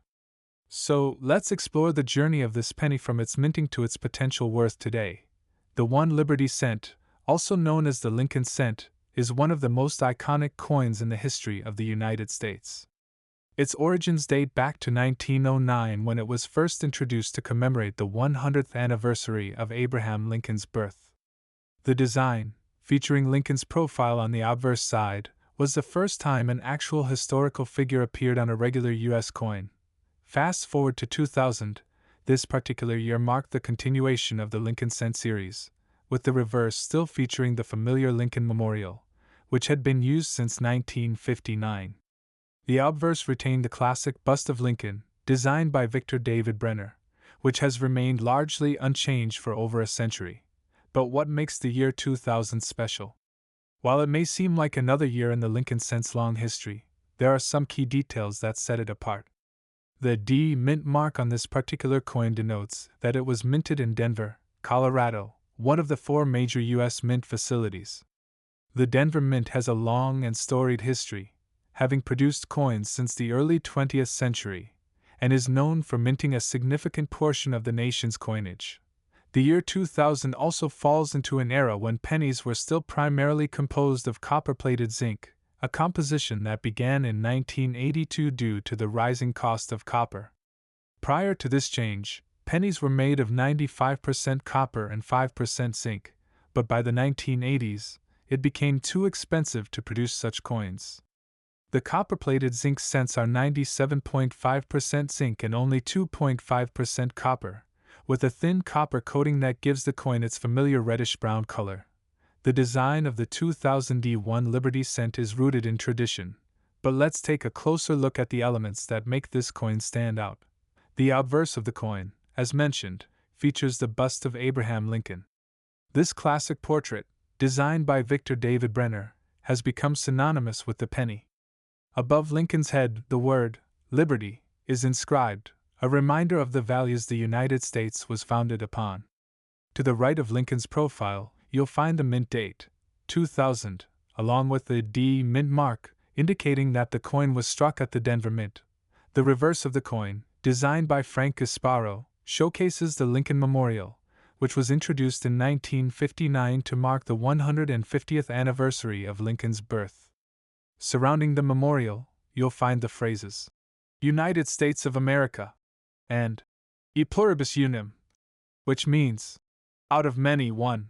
So, let's explore the journey of this penny from its minting to its potential worth today. The 1 Liberty Cent, also known as the Lincoln Cent, is one of the most iconic coins in the history of the United States. Its origins date back to 1909 when it was first introduced to commemorate the 100th anniversary of Abraham Lincoln's birth. The design, featuring Lincoln's profile on the obverse side, was the first time an actual historical figure appeared on a regular U.S. coin. Fast forward to 2000, this particular year marked the continuation of the Lincoln Cent series, with the reverse still featuring the familiar Lincoln Memorial, which had been used since 1959. The obverse retained the classic bust of Lincoln, designed by Victor David Brenner, which has remained largely unchanged for over a century. But what makes the year 2000 special? While it may seem like another year in the Lincoln Cent's long history, there are some key details that set it apart. The D mint mark on this particular coin denotes that it was minted in Denver, Colorado, one of the 4 major U.S. mint facilities. The Denver Mint has a long and storied history, having produced coins since the early 20th century, and is known for minting a significant portion of the nation's coinage. The year 2000 also falls into an era when pennies were still primarily composed of copper-plated zinc, a composition that began in 1982 due to the rising cost of copper. Prior to this change, pennies were made of 95% copper and 5% zinc, but by the 1980s, it became too expensive to produce such coins. The copper-plated zinc cents are 97.5% zinc and only 2.5% copper, with a thin copper coating that gives the coin its familiar reddish-brown color. The design of the 2001 Liberty Cent is rooted in tradition, but let's take a closer look at the elements that make this coin stand out. The obverse of the coin, as mentioned, features the bust of Abraham Lincoln. This classic portrait, designed by Victor David Brenner, has become synonymous with the penny. Above Lincoln's head, the word, Liberty, is inscribed, a reminder of the values the United States was founded upon. To the right of Lincoln's profile, you'll find the mint date, 2000, along with the D mint mark, indicating that the coin was struck at the Denver Mint. The reverse of the coin, designed by Frank Gasparo, showcases the Lincoln Memorial, which was introduced in 1959 to mark the 150th anniversary of Lincoln's birth. Surrounding the memorial, you'll find the phrases United States of America and E pluribus unum, which means out of many, one.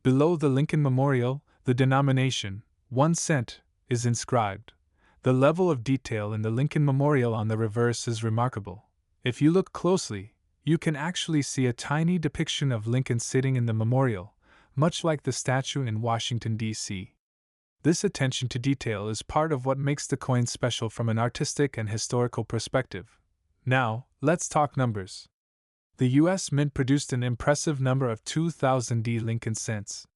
Below the Lincoln Memorial, the denomination 1 cent is inscribed. The level of detail in the Lincoln Memorial on the reverse is remarkable. If you look closely, you can actually see a tiny depiction of Lincoln sitting in the memorial, much like the statue in Washington, D.C. This attention to detail is part of what makes the coin special from an artistic and historical perspective. Now, let's talk numbers. The U.S. Mint produced an impressive number of 2,000 Lincoln cents.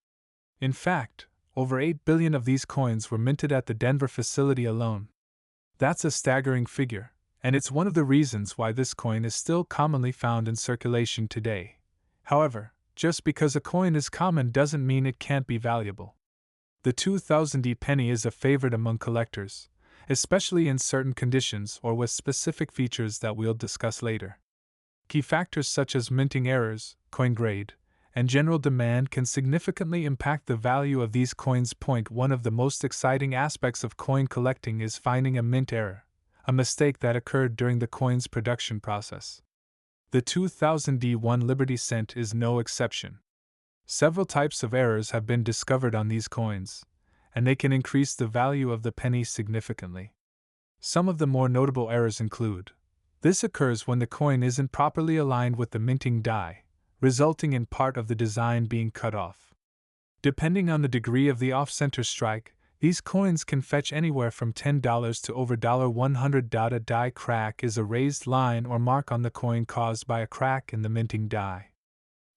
In fact, over 8 billion of these coins were minted at the Denver facility alone. That's a staggering figure, and it's one of the reasons why this coin is still commonly found in circulation today. However, just because a coin is common doesn't mean it can't be valuable. The 2000 penny is a favorite among collectors, especially in certain conditions or with specific features that we'll discuss later. Key factors such as minting errors, coin grade, and general demand can significantly impact the value of these coins. One of the most exciting aspects of coin collecting is finding a mint error, a mistake that occurred during the coin's production process. The 2001 Liberty Cent is no exception. Several types of errors have been discovered on these coins, and they can increase the value of the penny significantly. Some of the more notable errors include: this occurs when the coin isn't properly aligned with the minting die, resulting in part of the design being cut off. Depending on the degree of the off-center strike, these coins can fetch anywhere from $10 to over $100. A die crack is a raised line or mark on the coin caused by a crack in the minting die.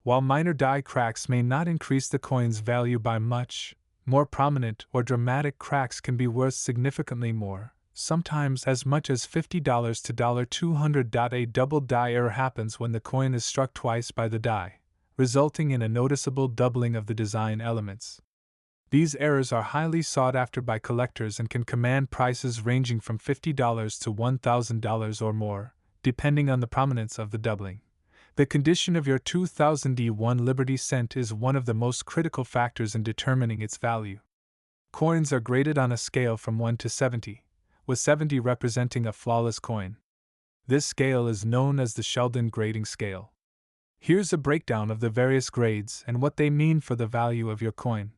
While minor die cracks may not increase the coin's value by much, more prominent or dramatic cracks can be worth significantly more, sometimes as much as $50 to $200. A double die error happens when the coin is struck twice by the die, resulting in a noticeable doubling of the design elements. These errors are highly sought after by collectors and can command prices ranging from $50 to $1,000 or more, depending on the prominence of the doubling. The condition of your 2001 Liberty Cent is one of the most critical factors in determining its value. Coins are graded on a scale from 1 to 70, with 70 representing a flawless coin. This scale is known as the Sheldon grading scale. Here's a breakdown of the various grades and what they mean for the value of your coin.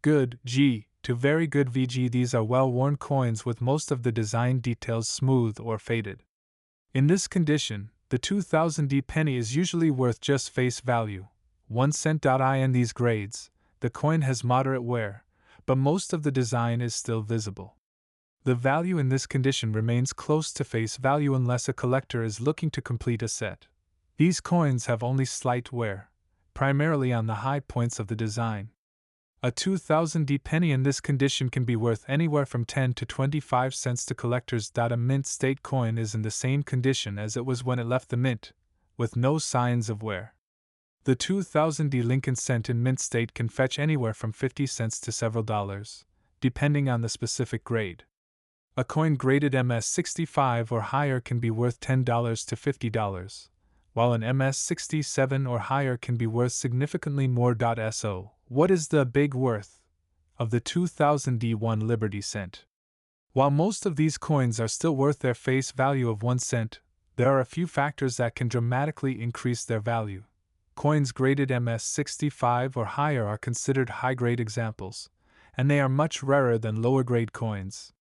Good G to very good VG. These are well-worn coins with most of the design details smooth or faded. In this condition, the 2000 penny is usually worth just face value, 1 cent. In these grades, the coin has moderate wear, but most of the design is still visible. The value in this condition remains close to face value unless a collector is looking to complete a set. These coins have only slight wear, primarily on the high points of the design. A 2000 penny in this condition can be worth anywhere from 10 to 25 cents to collectors. A mint state coin is in the same condition as it was when it left the mint, with no signs of wear. The 2000 Lincoln Cent in mint state can fetch anywhere from 50 cents to several dollars, depending on the specific grade. A coin graded MS65 or higher can be worth $10 to $50, while an MS67 or higher can be worth significantly more. So, what is the big worth of the 2001 Liberty Cent? While most of these coins are still worth their face value of 1 cent, there are a few factors that can dramatically increase their value. Coins graded MS65 or higher are considered high-grade examples, and they are much rarer than lower-grade coins.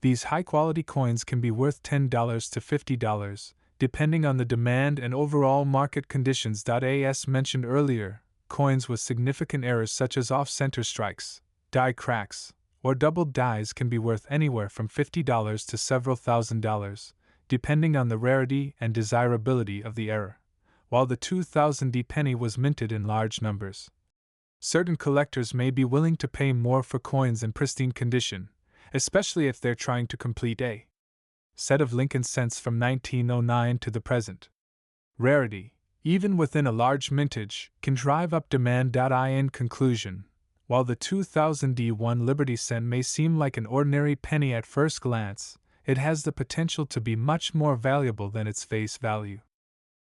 These high-quality coins can be worth $10 to $50, depending on the demand and overall market conditions. As mentioned earlier, coins with significant errors such as off-center strikes, die cracks, or doubled dies can be worth anywhere from $50 to several $1,000s, depending on the rarity and desirability of the error. While the 2000 penny was minted in large numbers, certain collectors may be willing to pay more for coins in pristine condition, especially if they're trying to complete a set of Lincoln cents from 1909 to the present. Rarity, even within a large mintage, can drive up demand. In conclusion, while the 2001 Liberty Cent may seem like an ordinary penny at first glance, it has the potential to be much more valuable than its face value.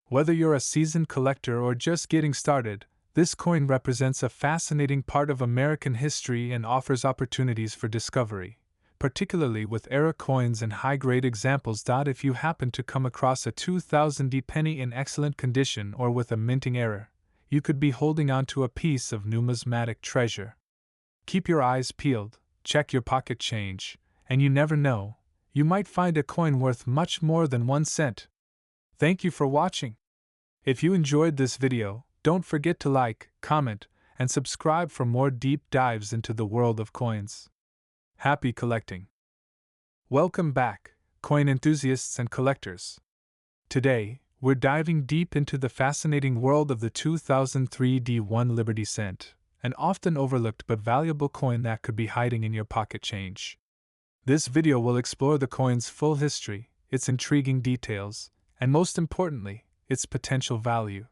Whether you're a seasoned collector or just getting started, this coin represents a fascinating part of American history and offers opportunities for discovery, particularly with era coins and high-grade examples. If you happen to come across a 2000 penny in excellent condition or with a minting error, you could be holding on to a piece of numismatic treasure. Keep your eyes peeled, check your pocket change, and you never know, you might find a coin worth much more than 1 cent. Thank you for watching. If you enjoyed this video, don't forget to like, comment, and subscribe for more deep dives into the world of coins. Happy collecting! Welcome back, coin enthusiasts and collectors. Today, we're diving deep into the fascinating world of the 2003 D1 Liberty Cent, an often overlooked but valuable coin that could be hiding in your pocket change. This video will explore the coin's full history, its intriguing details, and most importantly, its potential value.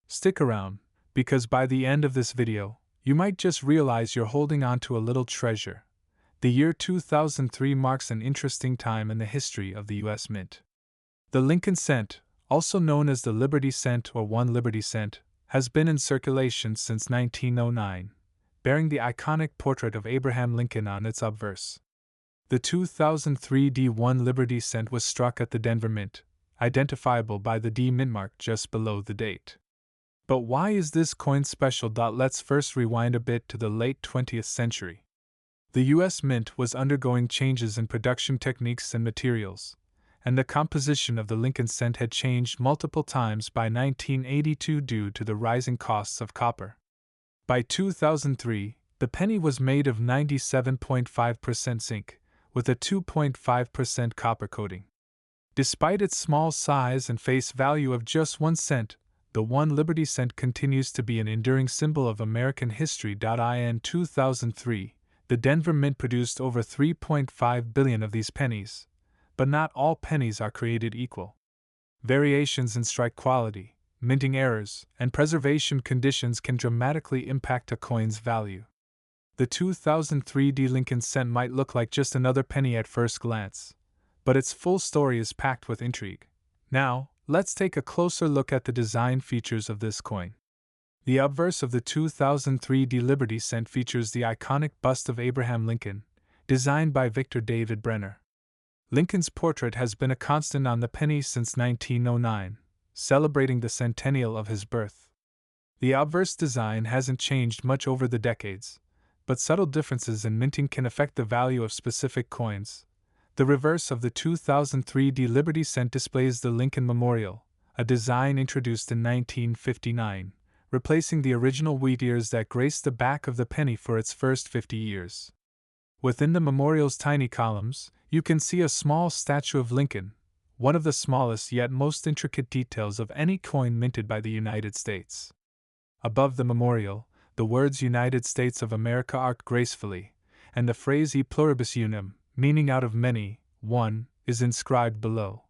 Stick around, because by the end of this video, you might just realize you're holding on to a little treasure. The year 2003 marks an interesting time in the history of the U.S. Mint. The Lincoln Cent, also known as the Liberty Cent or 1 Liberty Cent, has been in circulation since 1909, bearing the iconic portrait of Abraham Lincoln on its obverse. The 2003 D1 Liberty Cent was struck at the Denver Mint, identifiable by the D mint mark just below the date. But why is this coin special? Let's first rewind a bit to the late 20th century. The U.S. Mint was undergoing changes in production techniques and materials, and the composition of the Lincoln Cent had changed multiple times by 1982 due to the rising costs of copper. By 2003, the penny was made of 97.5% zinc, with a 2.5% copper coating. Despite its small size and face value of just 1 cent, the 1 Liberty Cent continues to be an enduring symbol of American history. In 2003, the Denver Mint produced over 3.5 billion of these pennies, but not all pennies are created equal. Variations in strike quality, minting errors, and preservation conditions can dramatically impact a coin's value. The 2003 D Lincoln Cent might look like just another penny at first glance, but its full story is packed with intrigue. Now, let's take a closer look at the design features of this coin. The obverse of the 2003 D Liberty Cent features the iconic bust of Abraham Lincoln, designed by Victor David Brenner. Lincoln's portrait has been a constant on the penny since 1909, celebrating the centennial of his birth. The obverse design hasn't changed much over the decades, but subtle differences in minting can affect the value of specific coins. The reverse of the 2003 D Liberty Cent displays the Lincoln Memorial, a design introduced in 1959, replacing the original wheat ears that graced the back of the penny for its first 50 years. Within the memorial's tiny columns, you can see a small statue of Lincoln, one of the smallest yet most intricate details of any coin minted by the United States. Above the memorial, the words United States of America arc gracefully, and the phrase E pluribus unum, meaning out of many, one, is inscribed below.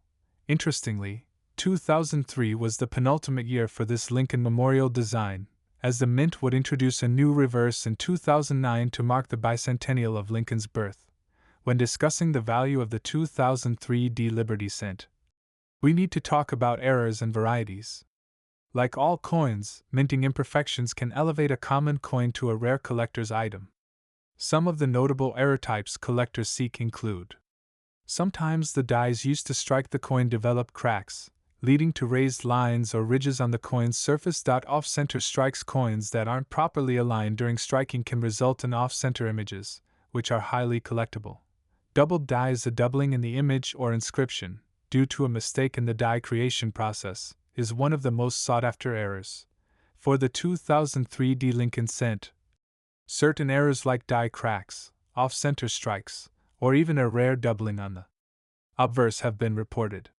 Interestingly, 2003 was the penultimate year for this Lincoln Memorial design, as the Mint would introduce a new reverse in 2009 to mark the bicentennial of Lincoln's birth. When discussing the value of the 2003 D Liberty Cent, we need to talk about errors and varieties. Like all coins, minting imperfections can elevate a common coin to a rare collector's item. Some of the notable error types collectors seek include: sometimes the dies used to strike the coin develop cracks, leading to raised lines or ridges on the coin's surface. Off-center strikes. Coins that aren't properly aligned during striking can result in off-center images, which are highly collectible. Doubled dies. A doubling in the image or inscription, due to a mistake in the die creation process, is one of the most sought-after errors. For the 2003 D Lincoln Cent, certain errors like die cracks, off-center strikes, or even a rare doubling on the obverse have been reported.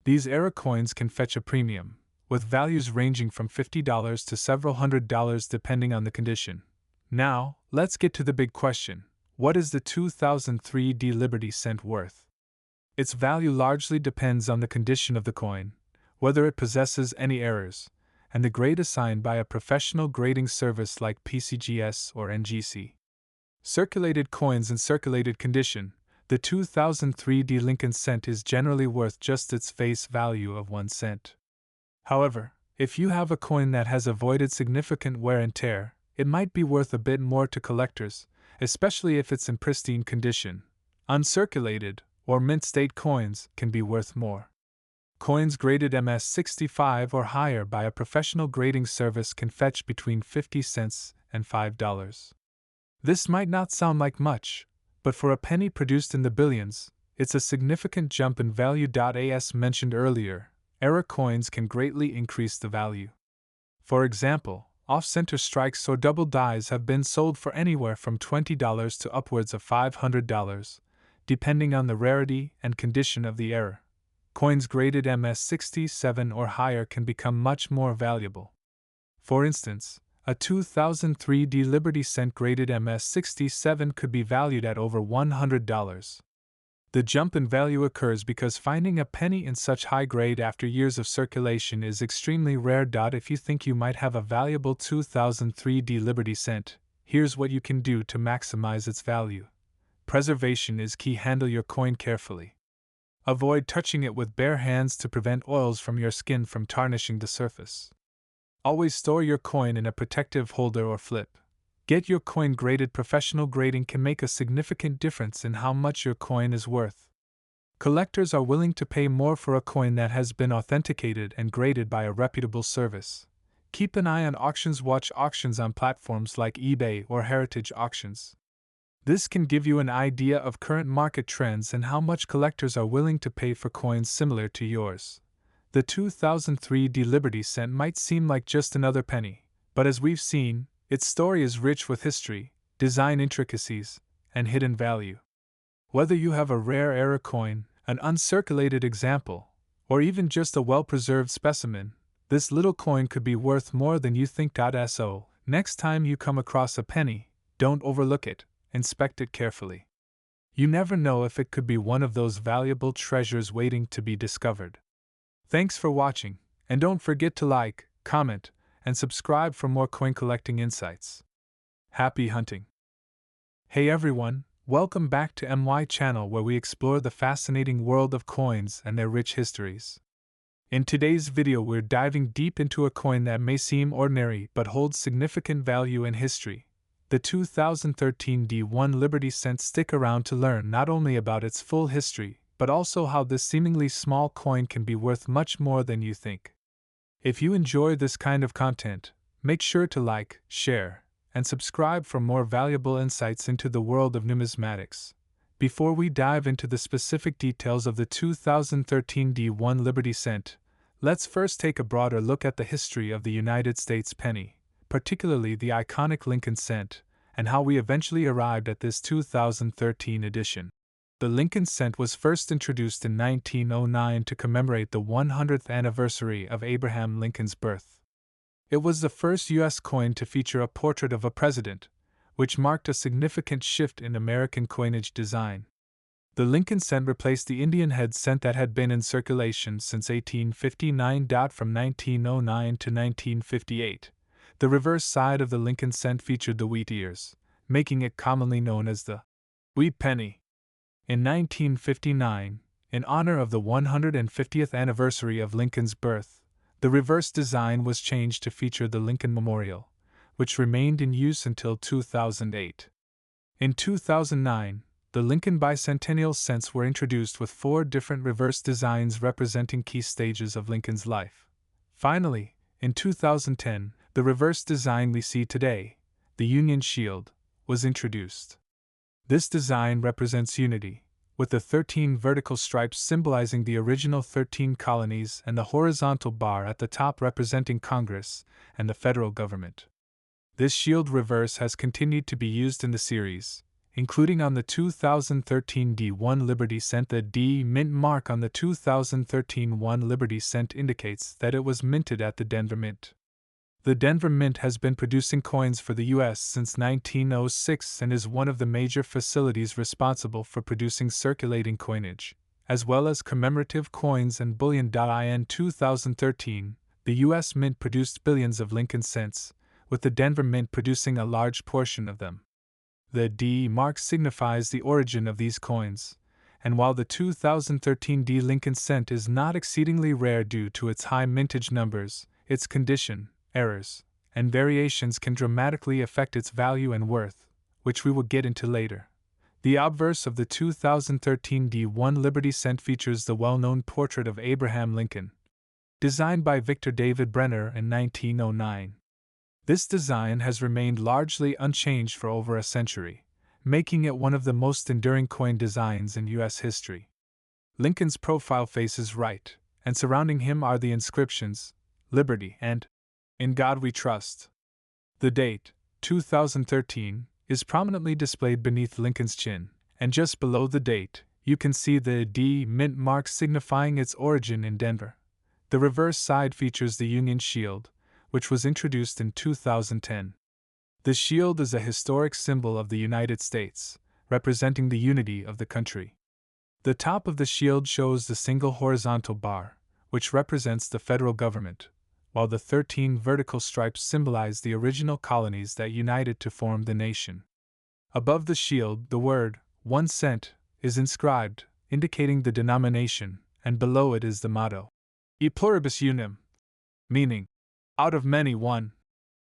These error coins can fetch a premium, with values ranging from $50 to several $100s depending on the condition. Now, let's get to the big question: what is the 2003 D Liberty Cent worth? Its value largely depends on the condition of the coin, whether it possesses any errors, and the grade assigned by a professional grading service like PCGS or NGC. Circulated coins in circulated condition, The 2003 Lincoln cent is generally worth just its face value of 1 cent. However, if you have a coin that has avoided significant wear and tear, it might be worth a bit more to collectors, especially if it's in pristine condition. Uncirculated or mint state coins can be worth more. Coins graded MS65 or higher by a professional grading service can fetch between 50 cents and $5. This might not sound like much, but for a penny produced in the billions, it's a significant jump in value. As mentioned earlier, error coins can greatly increase the value. For example, off-center strikes or double dies have been sold for anywhere from $20 to upwards of $500, depending on the rarity and condition of the error. Coins graded MS67 or higher can become much more valuable. For instance, a 2003 Liberty cent graded MS67 could be valued at over $100. The jump in value occurs because finding a penny in such high grade after years of circulation is extremely rare. If you think you might have a valuable 2003 Liberty cent, here's what you can do to maximize its value. Preservation is key. Handle your coin carefully. Avoid touching it with bare hands to prevent oils from your skin from tarnishing the surface. Always store your coin in a protective holder or flip. Get your coin graded. Professional grading can make a significant difference in how much your coin is worth. Collectors are willing to pay more for a coin that has been authenticated and graded by a reputable service. Keep an eye on auctions. Watch auctions on platforms like eBay or Heritage Auctions. This can give you an idea of current market trends and how much collectors are willing to pay for coins similar to yours. The 2003 Liberty cent might seem like just another penny, but as we've seen, its story is rich with history, design intricacies, and hidden value. Whether you have a rare error coin, an uncirculated example, or even just a well-preserved specimen, this little coin could be worth more than you think. So, next time you come across a penny, don't overlook it. Inspect it carefully. You never know if it could be one of those valuable treasures waiting to be discovered. Thanks for watching, and don't forget to like, comment, and subscribe for more coin collecting insights. Happy hunting! Hey everyone, welcome back to MY channel where we explore the fascinating world of coins and their rich histories. In today's video we're diving deep into a coin that may seem ordinary but holds significant value in history. The 2013 D1 Liberty cent. Stick around to learn not only about its full history, but also how this seemingly small coin can be worth much more than you think. If you enjoy this kind of content, make sure to like, share, and subscribe for more valuable insights into the world of numismatics. Before we dive into the specific details of the 2013 D1 Liberty cent, let's first take a broader look at the history of the United States penny, particularly the iconic Lincoln cent, and how we eventually arrived at this 2013 edition. The Lincoln cent was first introduced in 1909 to commemorate the 100th anniversary of Abraham Lincoln's birth. It was the first U.S. coin to feature a portrait of a president, which marked a significant shift in American coinage design. The Lincoln cent replaced the Indian head cent that had been in circulation since 1859. From 1909 to 1958, the reverse side of the Lincoln cent featured the wheat ears, making it commonly known as the wheat penny. In 1959, in honor of the 150th anniversary of Lincoln's birth, the reverse design was changed to feature the Lincoln Memorial, which remained in use until 2008. In 2009, the Lincoln bicentennial cents were introduced with 4 different reverse designs representing key stages of Lincoln's life. Finally, in 2010, the reverse design we see today, the Union Shield, was introduced. This design represents unity, with the 13 vertical stripes symbolizing the original 13 colonies and the horizontal bar at the top representing Congress and the federal government. This shield reverse has continued to be used in the series, including on the 2013 D1 Liberty cent. The D mint mark on the 2013 1 Liberty cent indicates that it was minted at the Denver Mint. The Denver Mint has been producing coins for the U.S. since 1906 and is one of the major facilities responsible for producing circulating coinage, as well as commemorative coins and bullion. In 2013, the U.S. Mint produced billions of Lincoln cents, with the Denver Mint producing a large portion of them. The D mark signifies the origin of these coins, and while the 2013 D Lincoln cent is not exceedingly rare due to its high mintage numbers, its condition, errors, and variations can dramatically affect its value and worth, which we will get into later. The obverse of the 2013 D1 Liberty cent features the well-known portrait of Abraham Lincoln, designed by Victor David Brenner in 1909. This design has remained largely unchanged for over a century, making it one of the most enduring coin designs in U.S. history. Lincoln's profile faces right, and surrounding him are the inscriptions, Liberty and In God We Trust. The date, 2013, is prominently displayed beneath Lincoln's chin, and just below the date, you can see the D mint mark signifying its origin in Denver. The reverse side features the Union Shield, which was introduced in 2010. The shield is a historic symbol of the United States, representing the unity of the country. The top of the shield shows the single horizontal bar, which represents the federal government, while the 13 vertical stripes symbolize the original colonies that united to form the nation. Above the shield, the word 1 cent is inscribed, indicating the denomination, and below it is the motto, E pluribus unum, meaning, out of many one,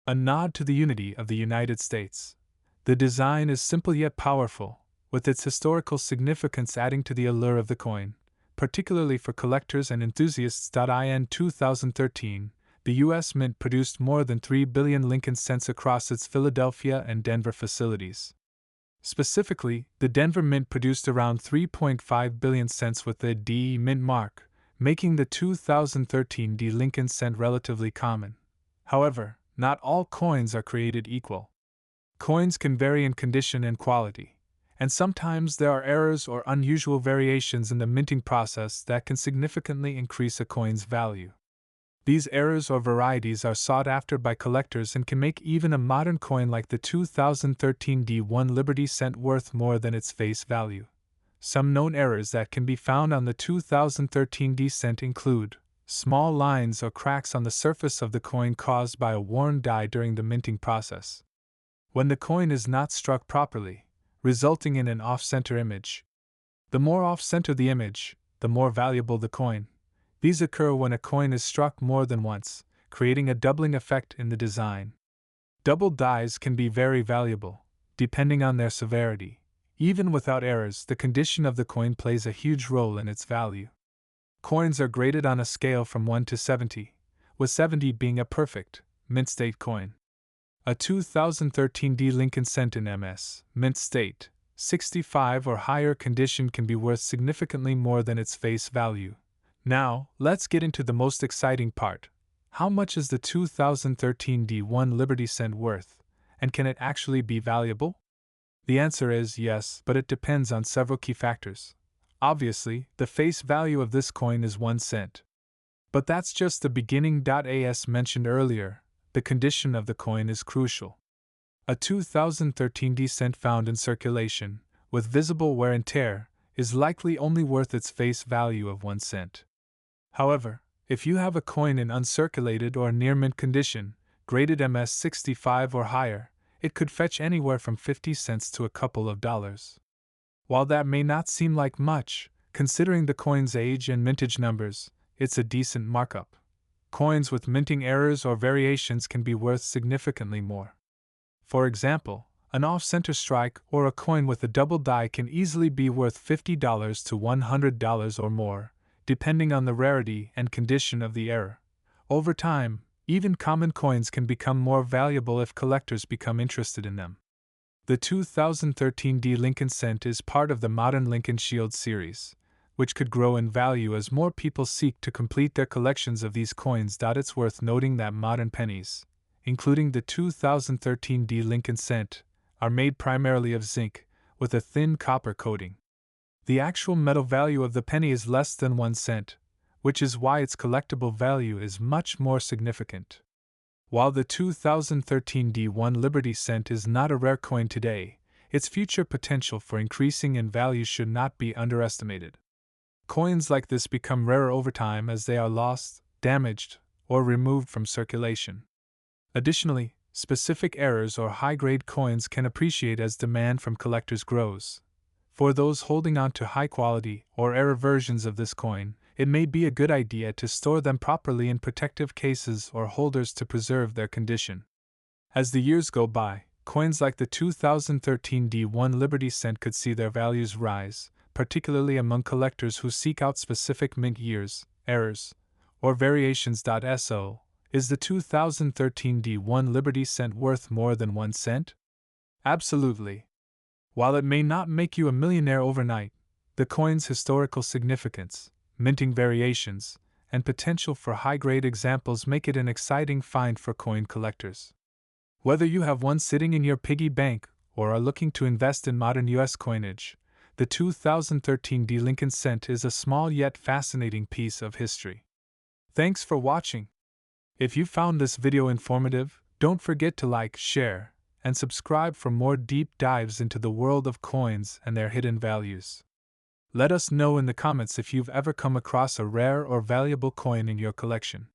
a nod to the unity of the United States. The design is simple yet powerful, with its historical significance adding to the allure of the coin, particularly for collectors and enthusiasts. In 2013, the U.S. Mint produced more than 3 billion Lincoln cents across its Philadelphia and Denver facilities. Specifically, the Denver Mint produced around 3.5 billion cents with the D Mint mark, making the 2013 D Lincoln cent relatively common. However, not all coins are created equal. Coins can vary in condition and quality, and sometimes there are errors or unusual variations in the minting process that can significantly increase a coin's value. These errors or varieties are sought after by collectors and can make even a modern coin like the 2013 D1 Liberty cent worth more than its face value. Some known errors that can be found on the 2013 D cent include small lines or cracks on the surface of the coin caused by a worn die during the minting process. When the coin is not struck properly, resulting in an off-center image. The more off-center the image, the more valuable the coin. These occur when a coin is struck more than once, creating a doubling effect in the design. Double dies can be very valuable, depending on their severity. Even without errors, the condition of the coin plays a huge role in its value. Coins are graded on a scale from 1 to 70, with 70 being a perfect, mint state coin. A 2013 D Lincoln cent in MS, mint state, 65 or higher condition can be worth significantly more than its face value. Now, let's get into the most exciting part. How much is the 2013 D1 Liberty cent worth, and can it actually be valuable? The answer is yes, but it depends on several key factors. Obviously, the face value of this coin is 1 cent. But that's just the beginning. As mentioned earlier, the condition of the coin is crucial. A 2013 D cent found in circulation, with visible wear and tear, is likely only worth its face value of 1 cent. However, if you have a coin in uncirculated or near mint condition, graded MS 65 or higher, it could fetch anywhere from 50 cents to a couple of dollars. While that may not seem like much, considering the coin's age and mintage numbers, it's a decent markup. Coins with minting errors or variations can be worth significantly more. For example, an off-center strike or a coin with a double die can easily be worth $50 to $100 or more, depending on the rarity and condition of the error. Over time, even common coins can become more valuable if collectors become interested in them. The 2013 D Lincoln cent is part of the modern Lincoln Shield series, which could grow in value as more people seek to complete their collections of these coins. It's worth noting that modern pennies, including the 2013 D Lincoln cent, are made primarily of zinc, with a thin copper coating. The actual metal value of the penny is less than 1 cent, which is why its collectible value is much more significant. While the 2013 D1 Liberty cent is not a rare coin today, its future potential for increasing in value should not be underestimated. Coins like this become rarer over time as they are lost, damaged, or removed from circulation. Additionally, specific errors or high-grade coins can appreciate as demand from collectors grows. For those holding on to high-quality or error versions of this coin, it may be a good idea to store them properly in protective cases or holders to preserve their condition. As the years go by, coins like the 2013 D1 Liberty Cent could see their values rise, particularly among collectors who seek out specific mint years, errors, or variations. So, is the 2013 D1 Liberty Cent worth more than 1 cent? Absolutely. While it may not make you a millionaire overnight, the coin's historical significance, minting variations, and potential for high-grade examples make it an exciting find for coin collectors. Whether you have one sitting in your piggy bank or are looking to invest in modern US coinage, the 2013 D Lincoln Cent is a small yet fascinating piece of history. Thanks for watching. If you found this video informative, don't forget to like, share, and subscribe for more deep dives into the world of coins and their hidden values. Let us know in the comments if you've ever come across a rare or valuable coin in your collection.